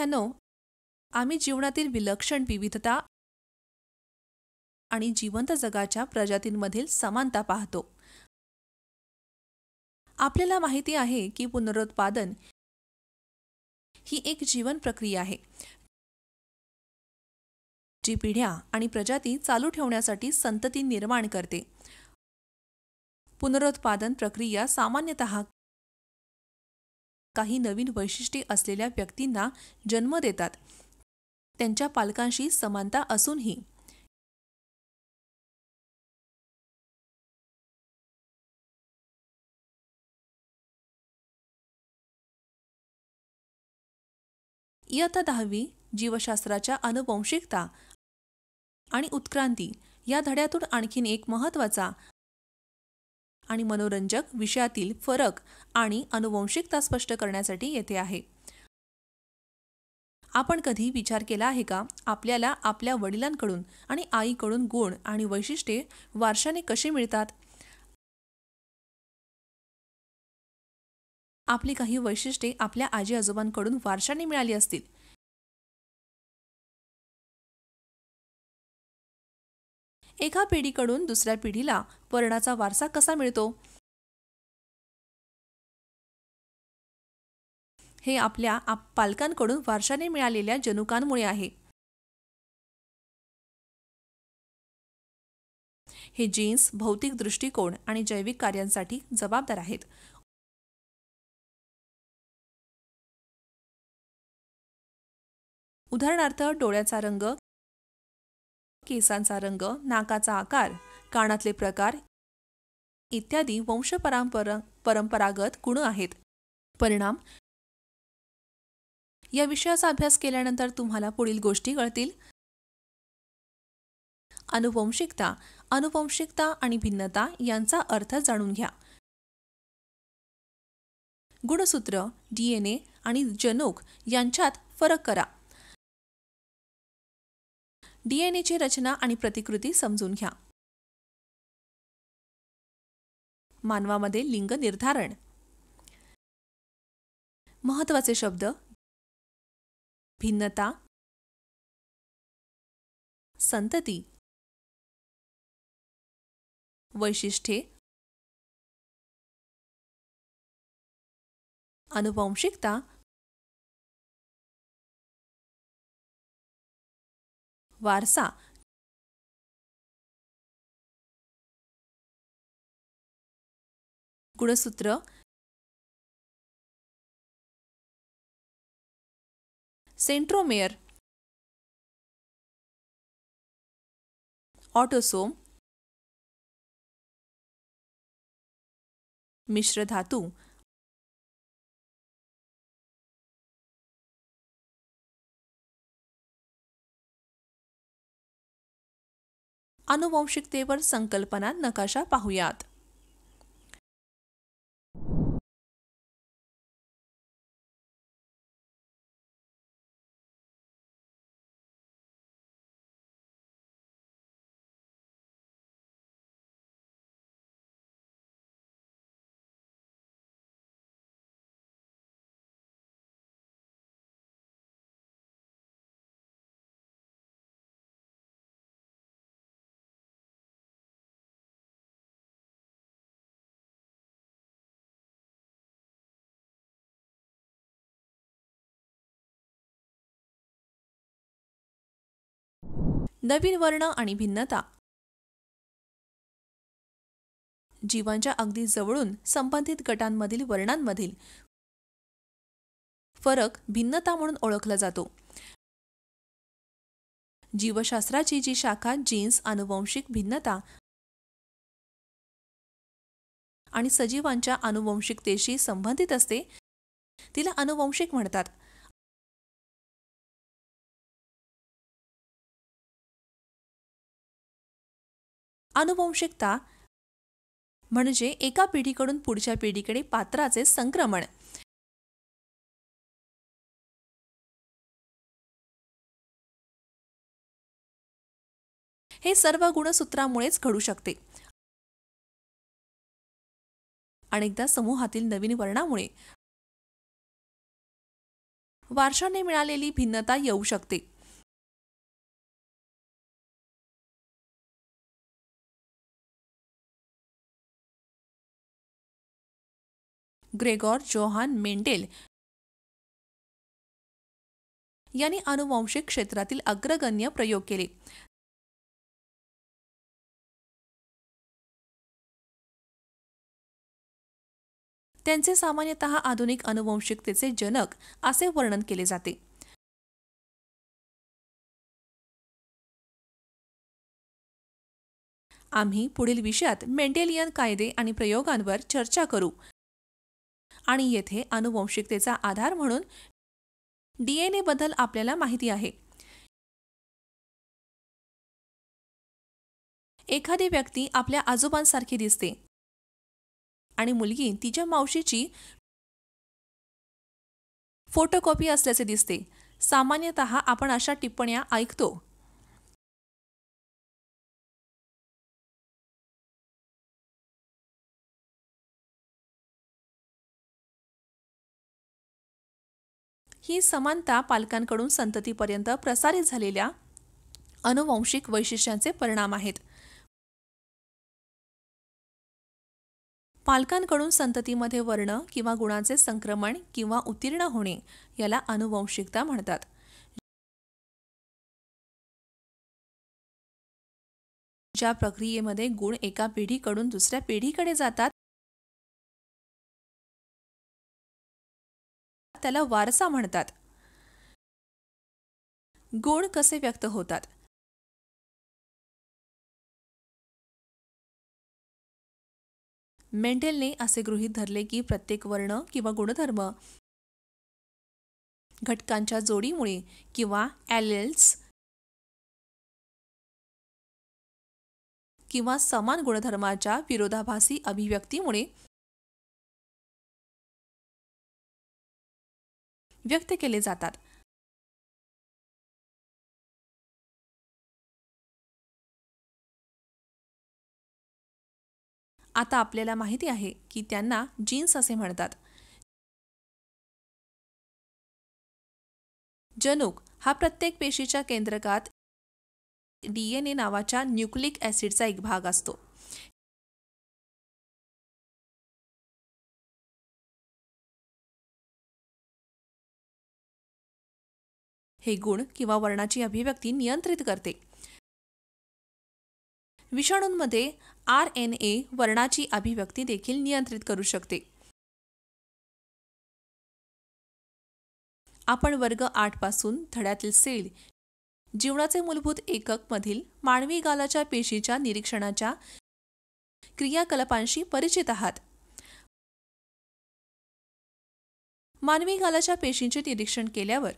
विद्यार्थ्यांनो, आम्ही जीवनातील विलक्षण विविधता आणि जिवंत जगाच्या प्रजातींमधील समानता पाहतो. आपल्याला माहिती आहे की पुनरुत्पादन ही एक जीवन प्रक्रिया आहे, जी पिढ्या आणि प्रजाती चालू ठेवण्यासाठी संतती निर्माण करते. पुनरुत्पादन प्रक्रिया सामान्यतः काही नवीन वैशिष्ट्ये असलेल्या व्यक्तींना जन्म देतात, त्यांच्या पालकांशी समानता असूनही. इयत्ता 10वी जीवशास्त्राच्या आनुवंशिकता आणि उत्क्रांती या धड्यातून आणखीन एक महत्त्वाचा आणि मनोरंजक विषयातील फरक आणि आनुवंशिकता स्पष्ट करण्यासाठी येथे आहे. आपण कधी विचार केला आहे का, आपल्याला आपल्या वडिलांकडून आणि आईकडून गुण आणि वैशिष्ट्ये वारशाने कशी मिळतात? आपली काही वैशिष्ट्ये आपल्या आजी आजोबांकडून वारशाने मिळाली असतील. एका पिढीकडून दुसऱ्या पिढीला वर्णाचा वारसा कसा मिळतो? हे आपल्या पालकांकडून वारशाने मिळालेल्या जनुकांमुळे आहे. हे जीन्स भौतिक दृष्टिकोन आणि जैविक कार्यांसाठी जबाबदार आहेत. उदाहरणार्थ, डोळ्याचा रंग, केसांचा रंग, नाकाचा आकार, कानातले प्रकार इत्यादी परंपरागत गुण आहेत. परिणाम: या विषयाचा अभ्यास केल्यानंतर तुम्हाला पुढील गोष्टी कळतील. आनुवंशिकता, आनुवंशिकता आणि भिन्नता यांचा अर्थ जाणून घ्या. गुणसूत्र, DNA आणि जनुक यांच्यात फरक करा. DNAची रचना आणि प्रतिकृती समजून घ्या. मानवामध्ये लिंग निर्धारण. महत्त्वाचे शब्द: भिन्नता, संतती, वैशिष्ट्ये, आनुवंशिकता, वारसा. गुणसूत्र: सेंट्रोमेअर, ऑटोसोम, मिश्र धातू. आनुवंशिकतेवर संकल्पना नकाशा पाहूयात. नवीन वर्ण आणि भिन्नता. जीवांच्या अगदी जवळून संबंधित गटांमधील वर्णांमधील फरक भिन्नता म्हणून ओळखला जातो. जीवशास्त्राची जी शाखा जीन्स, आनुवंशिक भिन्नता आणि सजीवांच्या आनुवंशिकतेशी संबंधित असते, तिला आनुवंशिक म्हणतात. आनुवंशिकता म्हणजे एका पिढीकडून पुढच्या पिढीकडे पात्राचे संक्रमण. हे सर्व गुणसूत्रामुळेच घडू शकते. अनेकदा समूहातील नवीन वर्णामुळे वारशाने मिळालेली भिन्नता येऊ शकते. ग्रेगॉर जोहान मेंडेल यांनी अनुवांशिक क्षेत्रातील अग्रगण्य प्रयोग केले. त्यांचे सामान्यतः आधुनिक अनुवंशिकतेचे जनक असे वर्णन केले जाते. आम्ही पुढील विषयात मेंडेलियन कायदे आणि प्रयोगांवर चर्चा करू आणि येथे अनुवंशिकतेचा आधार म्हणून डीएनए बद्दल आपल्याला माहिती आहे. एखादी व्यक्ती आपल्या आजोबांसारखी दिसते आणि मुलगी तिच्या मावशीची फोटोकॉपी असल्याचे दिसते. सामान्यतः आपण अशा टिप्पण्या ऐकतो. ही समानता पालकांकडून संततीपर्यंत प्रसारित झालेल्या अनुवंशिक वैशिष्ट्यांचे परिणाम आहेत. पालकांकडून संततीमध्ये वर्ण किंवा गुणांचे संक्रमण किंवा उत्तीर्ण होणे याला अनुवंशिकता म्हणतात. ज्या प्रक्रियेमध्ये गुण एका पिढीकडून दुसऱ्या पिढीकडे जातात त्याला वारसा म्हणतात. गुण कसे व्यक्त होतात? मेंडेलने असे गृहीत धरले की प्रत्येक वर्ण किंवा गुणधर्म घटकांच्या जोडीमुळे किंवा ॲलेल्स किंवा समान गुणधर्माच्या विरोधाभासी अभिव्यक्तीमुळे व्यक्त केले जातात. आता आपल्याला माहिती आहे की त्यांना जीन्स असे म्हणतात. जनुक हा प्रत्येक पेशीच्या केंद्रकात डीएनए नावाच्या न्यूक्लिक ॲसिडचा एक भाग असतो. हे गुण किंवा वर्णाची अभिव्यक्ती नियंत्रित करते. विषाणूंमध्ये आरएनए वर्णाची अभिव्यक्ती देखील नियंत्रित करू शकते. आपण वर्ग 8 पासून धड्यातील सेल जीवनाचे मूलभूत एकक मधील मानवी गालाच्या पेशीच्या निरीक्षणाच्या क्रियाकलापांशी परिचित आहात. मानवी गालाच्या पेशींचे निरीक्षण केल्यावर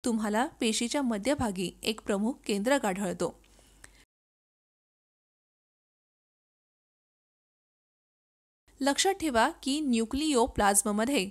तुम्हाला पेशीच्या मध्यभागी एक प्रमुख केंद्रक आढळतो. लक्षात ठेवा की न्यूक्लिओप्लाझ्ममध्ये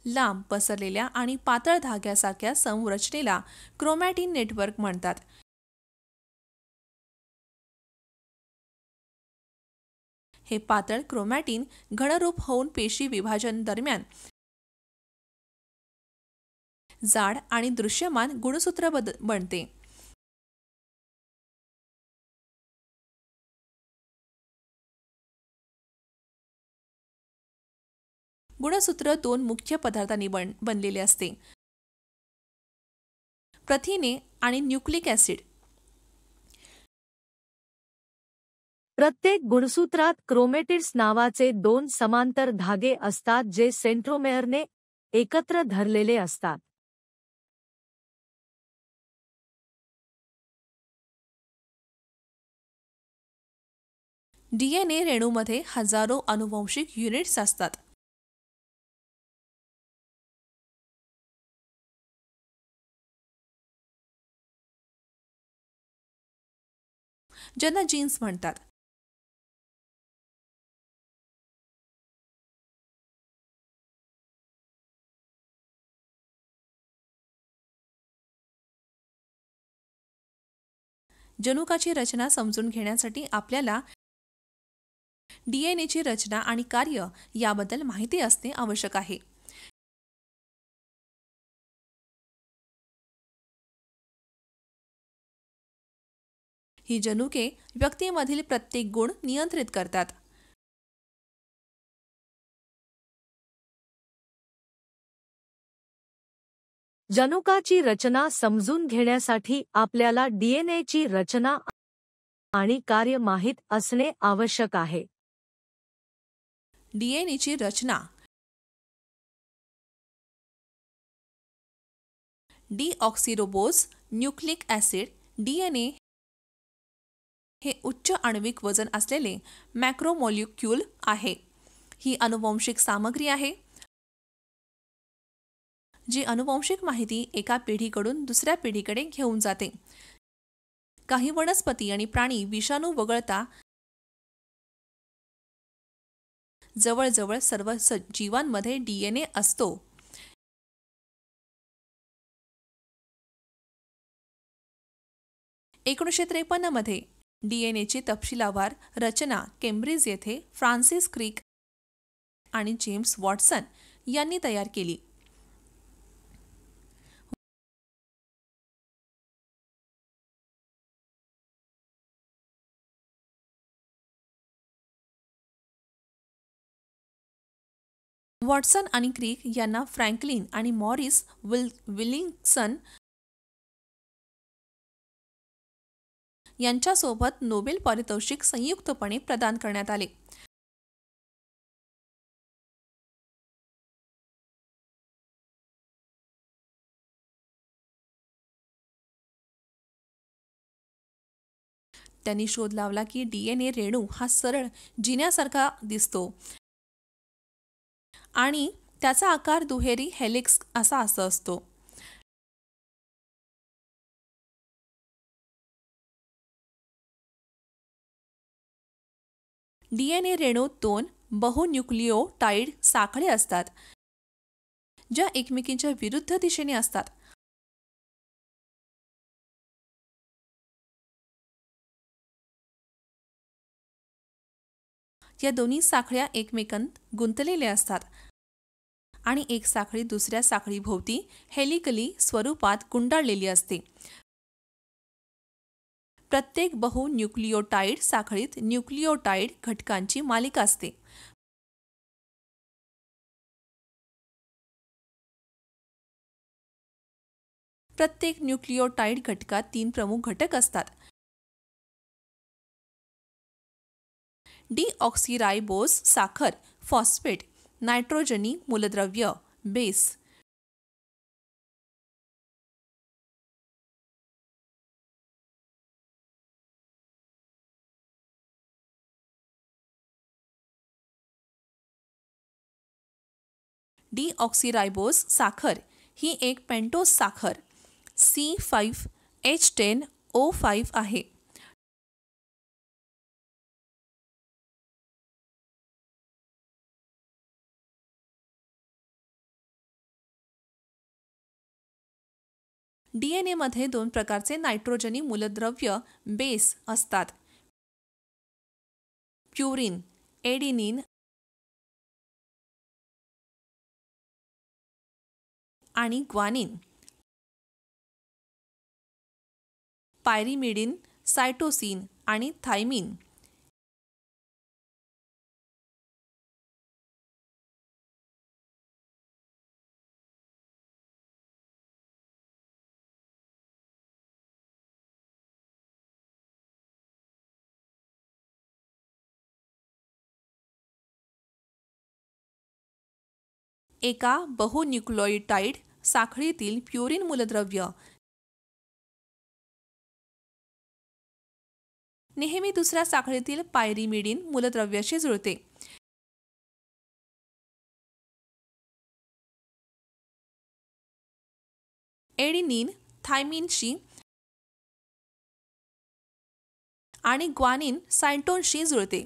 लांब पसरलेल्या आणि पातळ धाग्यासारख्या संरचनेला क्रोमॅटिन नेटवर्क म्हणतात. हे पातळ क्रोमॅटिन घनरूप होऊन पेशी विभाजन दरम्यान जाड आणि दृश्यमान गुणसूत्र बनते. गुणसूत्र 2 मुख्य पदार्थांनी बनलेले असते: प्रथिने आणि न्यूक्लिक ॲसिड. प्रत्येक गुणसूत्रात क्रोमॅटिड्स नावाचे 2 समांतर धागे असतात जे सेंट्रोमेअरने एकत्र धरलेले असतात. डीएनए रेणूमध्ये हजारो अनुवंशिक युनिट्स असतात. ज्यांना जीन्स म्हणतात. जनुकाची रचना समजून घेण्यासाठी आपल्याला डीएनएची रचना आणि कार्य याबद्दल माहिती असणे आवश्यक आहे. ही जनुके व्यक्तीमधील प्रत्येक गुण नियंत्रित करतात. जनुकाची रचना समजून घेण्यासाठी आपल्याला डीएनएची रचना आणि कार्य माहित असणे आवश्यक आहे. डीएनएची रचना. डीऑक्सिरोबोज न्यूक्लिक ॲसिड. डीएनए हे उच्च आण्विक वजन असलेले मॅक्रोमोलिक्यूल आहे. ही अनुवांशिक सामग्री आहे जी अनुवांशिक माहिती एका पिढीकडून दुसऱ्या पिढीकडे घेऊन जाते. काही वनस्पती आणि प्राणी विषाणू वगळता जवळजवळ सर्व जीवांमध्ये डीएनए असतो. मध्ये डीएनएची तपशीलवार रचना केम्ब्रिज येथे फ्रान्सिस क्रिक आणि जेम्स वॉटसन यांनी तयार केली. वॉटसन आणि क्रिक यांना फ्रँकलिन आणि मॉरिस विलिंग्सन यांच्यासोबत नोबेल पारितोषिक संयुक्तपणे प्रदान करण्यात आले. त्यांनी शोध लावला की डीएनए रेणू हा सरळ जिन्यासारखा दिसतो आणि त्याचा आकार दुहेरी हेलिक्स असा असतो. डीएनए रेणूत 2 बहुन्यूक्लियोटाइड साखळे असतात ज्या एकमेकींच्या विरुद्ध दिशेने असतात. या दोन्ही साखळ्या एकमेकांत गुंतलेल्या असतात आणि एक साखळी दुसऱ्या साखळीभोवती हेलिकली स्वरूपात गुंडाळलेली असते. प्रत्येक बहुन्यूक्लियोटाइड साखळीत न्यूक्लियोटाइड घटकांची मालिका असते. प्रत्येक न्यूक्लियोटाइड घटकात 3 प्रमुख घटक असतात. डीऑक्सिराइबोज साखर, फॉस्फेट, नायट्रोजनी मूलद्रव्य, बेस. डीऑक्सिराइबोज साखर ही एक पेंटोज साखर C5H10O5 आहे. डीएनए मध्ये 2 प्रकारचे नायट्रोजनी मूलद्रव्य बेस असतात. प्युरिन, एडिनिन आणि ग्वानिन. पायरिमिडिन, सायटोसिन आणि थायमिन. एका बहुन्यूक्लियोटाइड साखळीतील प्युरिन मूलद्रव्य नेहमी दुसऱ्या साखळीतील पायरिमिडिन मूलद्रव्याशी जुळते. एडिनिन थायमिनशी आणि ग्वानिन सायटोनशी जुळते.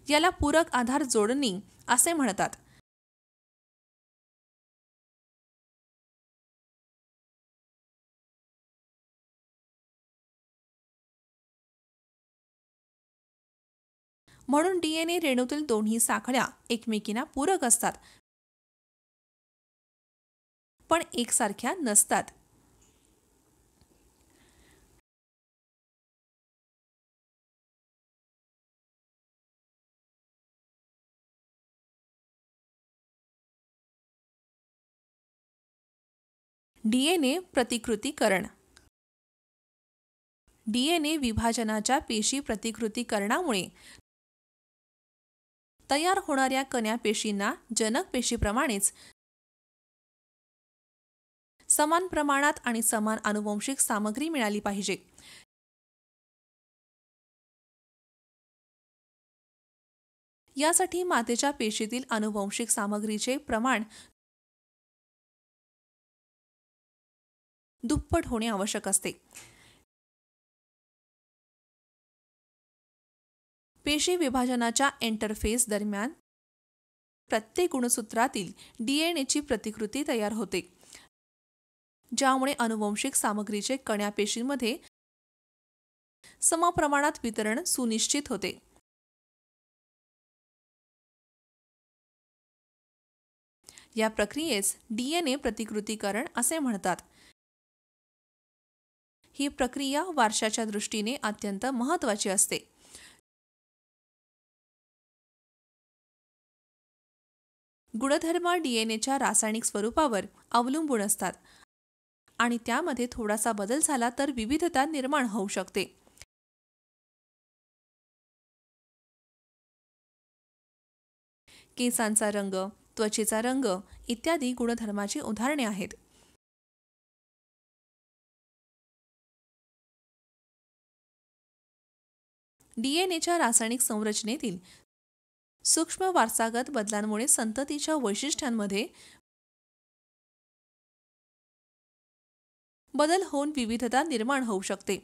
याला पूरक आधार जोडणी असे म्हणतात. म्हणून डीएनए रेणूतील दोन्ही साखळ्या एकमेकींना पूरक असतात, पण एकसारख्या नसतात. डीएनए प्रतिकृतीकरण. डीएनए विभाजनाच्या पेशी प्रतिकृतीकरणामुळे तयार होणाऱ्या कण्या पेशींना जनक पेशीप्रमाणेच समान प्रमाणात आणि समान आनुवंशिक सामग्री मिळाली पाहिजे. यासाठी मातेच्या पेशीतील आनुवंशिक सामग्रीचे प्रमाण दुप्पट होणे आवश्यक असते. पेशी विभाजनाच्या इंटरफेस दरम्यान प्रत्येक गुणसूत्रातील डीएनएची प्रतिकृती तयार होते, ज्यामुळे आनुवंशिक सामग्रीचे कण्या पेशींमध्ये समप्रमाणात वितरण सुनिश्चित होते. या प्रक्रियेस डीएनए प्रतिकृतीकरण असे म्हणतात. ही प्रक्रिया वारशाच्या दृष्टीने अत्यंत महत्त्वाची असते. गुणधर्म डीएनएच्या रासायनिक स्वरूपावर अवलंबून असतात आणि त्यामध्ये थोडासा बदल झाला तर विविधता निर्माण होऊ शकते. केसांचा रंग, त्वचेचा रंग इत्यादी गुणधर्माची उदाहरणे आहेत. डीएनएच्या रासायनिक संरचनेतील सूक्ष्म वारसागत बदलांमुळे संततीच्या वैशिष्ट्यांमध्ये बदल होऊन विविधता निर्माण होऊ शकते.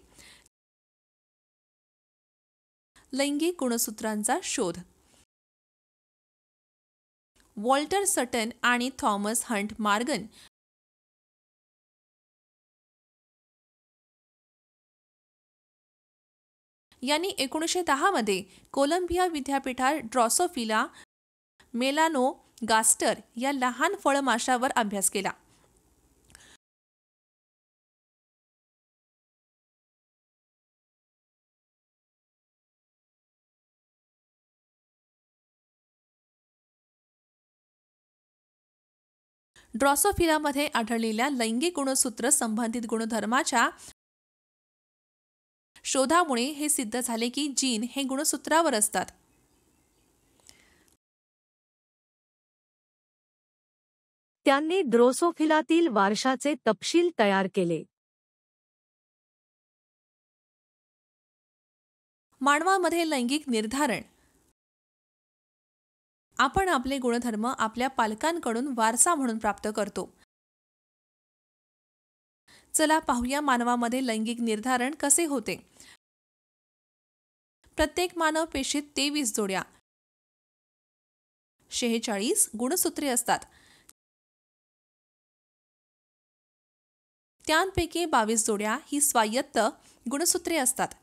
लैंगिक गुणसूत्रांचा शोध. वॉल्टर सटन आणि थॉमस हंट मॉर्गन यांनी 1910 मध्ये कोलंबिया विद्यापीठात ड्रॉसोफिला मेलानोगास्टर या लहान फळमाशावर अभ्यास केला. ड्रॉसोफिलामध्ये आढळलेल्या लैंगिक गुणसूत्र संबंधित गुणधर्माच्या शोधामुळे हे सिद्ध झाले की जीन हे गुणसूत्रावर असतात. त्यांनी ड्रोसोफिलातील वारशाचे तपशील तयार केले. मानवामध्ये लैंगिक निर्धारण. आपण आपले गुणधर्म आपल्या पालकांकडून वारसा म्हणून प्राप्त करतो. चला पाहूया मानवामध्ये लैंगिक निर्धारण कसे होते. प्रत्येक मानव पेशीत 23 जोड्या 46 गुणसूत्रे असतात. त्यांपैकी 22 जोड्या ही स्वायत्त गुणसूत्रे असतात.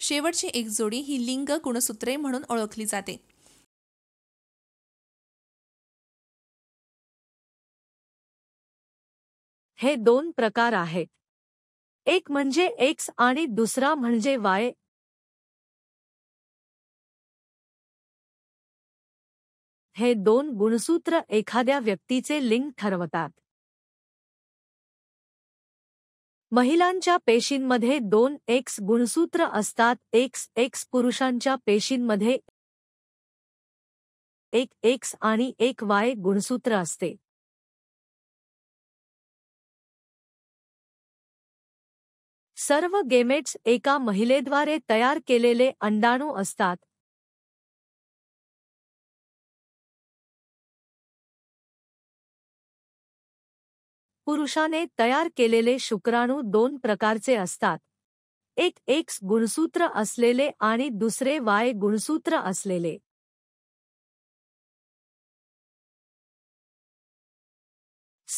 शेवटची एक जोडी ही लिंग गुणसूत्रे म्हणून ओळखली जाते. हे 2 प्रकार आहेत. एक म्हणजे X आणि दुसरा म्हणजे Y. हे 2 गुणसूत्र एखाद्या व्यक्तीचे लिंग ठरवतात. महिलांच्या पेशींमध्ये 2 X गुणसूत्र असतात. X पुरुषांच्या पेशींमध्ये एक X आणि एक Y गुणसूत्र असते. सर्व गेमेट्स एका महिलेद्वारे तयार केलेले अंडाणू असतात. पुरुषाने तयार केलेले शुक्राणू 2 प्रकारचे असतात. एक X गुणसूत्र असलेले आणि दुसरे Y गुणसूत्र असलेले.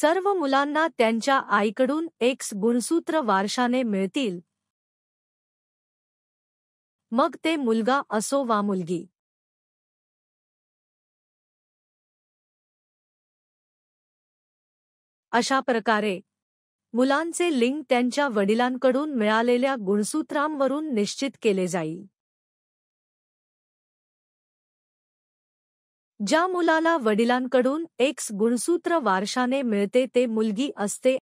सर्व मुलांना त्यांच्या आईकडून X गुणसूत्र वारशाने मिळतील, मग ते मुलगा असो वा मुलगी. अशा प्रकारे मुलांचे लिंग त्यांच्या वडिलांकडून मिळालेल्या गुणसूत्रांवरून निश्चित केले जाईल. ज्या मुलाला वडिलांकडून X गुणसूत्र वारशाने मिळते ते मुलगी असते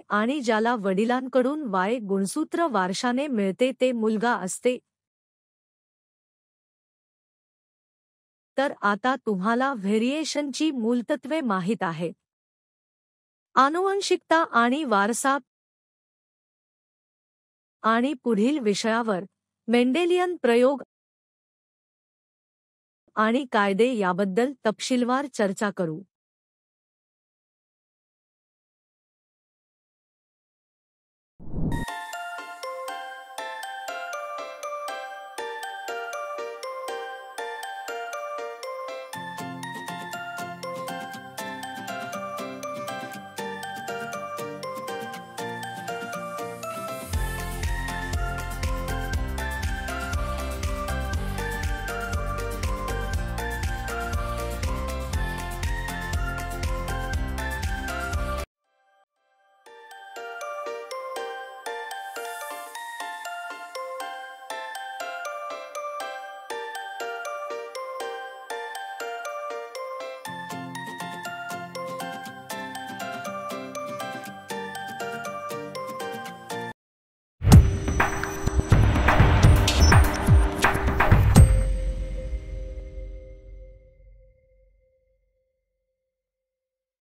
आणि ज्याला वडिलांकडून Y गुणसूत्र वारशाने मिळते ते मुलगा असते. तर आता तुम्हाला व्हेरिएशनची मूलतत्वे माहीत आहेत. आनुवंशिकता आणि वारसा आणि पुढील विषयावर मेंडेलियन प्रयोग आणि कायदे याबद्दल तपशीलवार चर्चा करू.